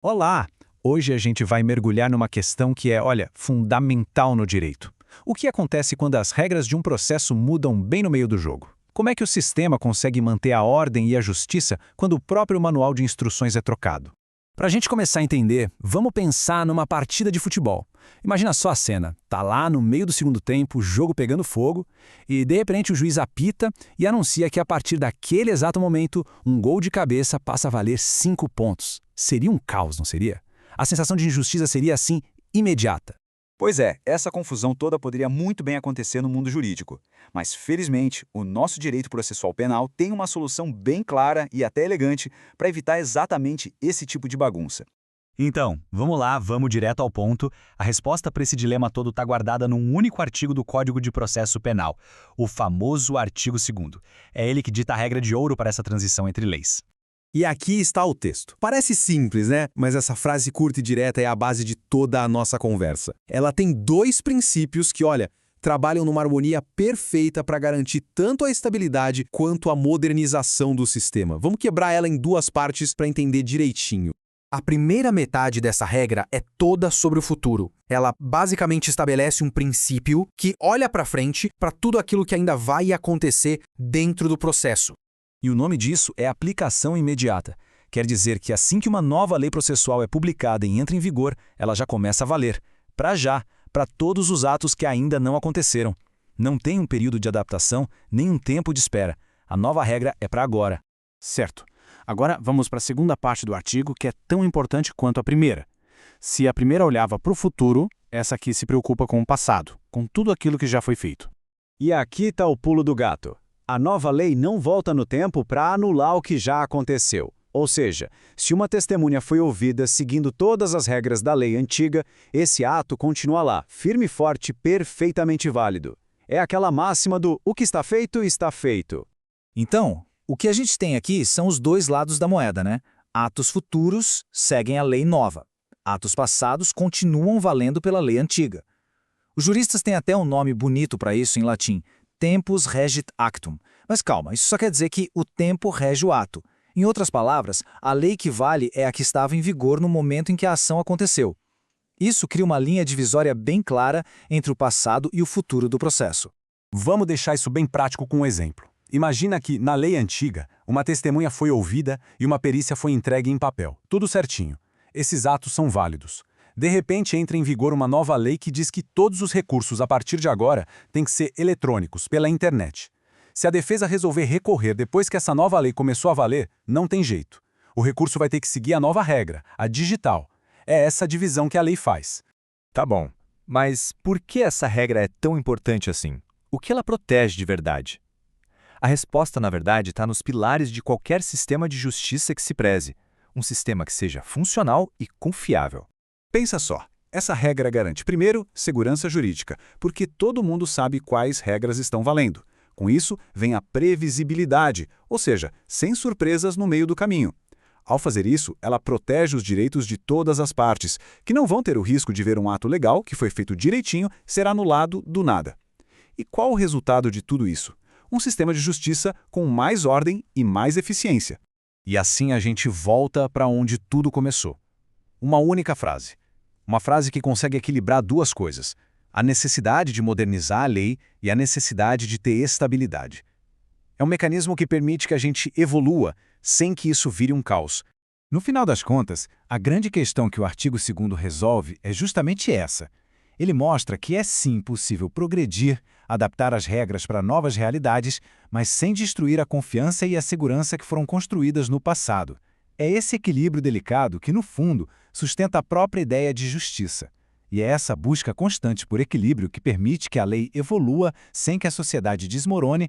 Olá! Hoje a gente vai mergulhar numa questão que é, olha, fundamental no direito. O que acontece quando as regras de um processo mudam bem no meio do jogo? Como é que o sistema consegue manter a ordem e a justiça quando o próprio manual de instruções é trocado? Para a gente começar a entender, vamos pensar numa partida de futebol. Imagina só a cena. Tá lá no meio do segundo tempo, o jogo pegando fogo, e de repente o juiz apita e anuncia que a partir daquele exato momento, um gol de cabeça passa a valer 5 pontos. Seria um caos, não seria? A sensação de injustiça seria, assim, imediata. Pois é, essa confusão toda poderia muito bem acontecer no mundo jurídico. Mas, felizmente, o nosso direito processual penal tem uma solução bem clara e até elegante para evitar exatamente esse tipo de bagunça. Então, vamos lá, vamos direto ao ponto. A resposta para esse dilema todo está guardada num único artigo do Código de Processo Penal, o famoso artigo 2º. É ele que dita a regra de ouro para essa transição entre leis. E aqui está o texto. Parece simples, né? Mas essa frase curta e direta é a base de toda a nossa conversa. Ela tem dois princípios que, olha, trabalham numa harmonia perfeita para garantir tanto a estabilidade quanto a modernização do sistema. Vamos quebrar ela em duas partes para entender direitinho. A primeira metade dessa regra é toda sobre o futuro. Ela basicamente estabelece um princípio que olha para frente para tudo aquilo que ainda vai acontecer dentro do processo. E o nome disso é aplicação imediata. Quer dizer que assim que uma nova lei processual é publicada e entra em vigor, ela já começa a valer. Para já, para todos os atos que ainda não aconteceram. Não tem um período de adaptação, nem um tempo de espera. A nova regra é para agora. Certo. Agora vamos para a segunda parte do artigo, que é tão importante quanto a primeira. Se a primeira olhava para o futuro, essa aqui se preocupa com o passado, com tudo aquilo que já foi feito. E aqui está o pulo do gato. A nova lei não volta no tempo para anular o que já aconteceu. Ou seja, se uma testemunha foi ouvida seguindo todas as regras da lei antiga, esse ato continua lá, firme e forte, perfeitamente válido. É aquela máxima do o que está feito, está feito. Então, o que a gente tem aqui são os dois lados da moeda, né? Atos futuros seguem a lei nova. Atos passados continuam valendo pela lei antiga. Os juristas têm até um nome bonito para isso em latim, tempus regit actum. Mas calma, isso só quer dizer que o tempo rege o ato. Em outras palavras, a lei que vale é a que estava em vigor no momento em que a ação aconteceu. Isso cria uma linha divisória bem clara entre o passado e o futuro do processo. Vamos deixar isso bem prático com um exemplo. Imagina que, na lei antiga, uma testemunha foi ouvida e uma perícia foi entregue em papel. Tudo certinho. Esses atos são válidos. De repente entra em vigor uma nova lei que diz que todos os recursos a partir de agora têm que ser eletrônicos, pela internet. Se a defesa resolver recorrer depois que essa nova lei começou a valer, não tem jeito. O recurso vai ter que seguir a nova regra, a digital. É essa divisão que a lei faz. Tá bom, mas por que essa regra é tão importante assim? O que ela protege de verdade? A resposta, na verdade, está nos pilares de qualquer sistema de justiça que se preze. Um sistema que seja funcional e confiável. Pensa só, essa regra garante, primeiro, segurança jurídica, porque todo mundo sabe quais regras estão valendo. Com isso, vem a previsibilidade, ou seja, sem surpresas no meio do caminho. Ao fazer isso, ela protege os direitos de todas as partes, que não vão ter o risco de ver um ato legal, que foi feito direitinho, ser anulado do nada. E qual o resultado de tudo isso? Um sistema de justiça com mais ordem e mais eficiência. E assim a gente volta para onde tudo começou. Uma única frase. Uma frase que consegue equilibrar duas coisas: a necessidade de modernizar a lei e a necessidade de ter estabilidade. É um mecanismo que permite que a gente evolua sem que isso vire um caos. No final das contas, a grande questão que o artigo 2º resolve é justamente essa. Ele mostra que é sim possível progredir, adaptar as regras para novas realidades, mas sem destruir a confiança e a segurança que foram construídas no passado. É esse equilíbrio delicado que, no fundo, sustenta a própria ideia de justiça. E é essa busca constante por equilíbrio que permite que a lei evolua sem que a sociedade desmorone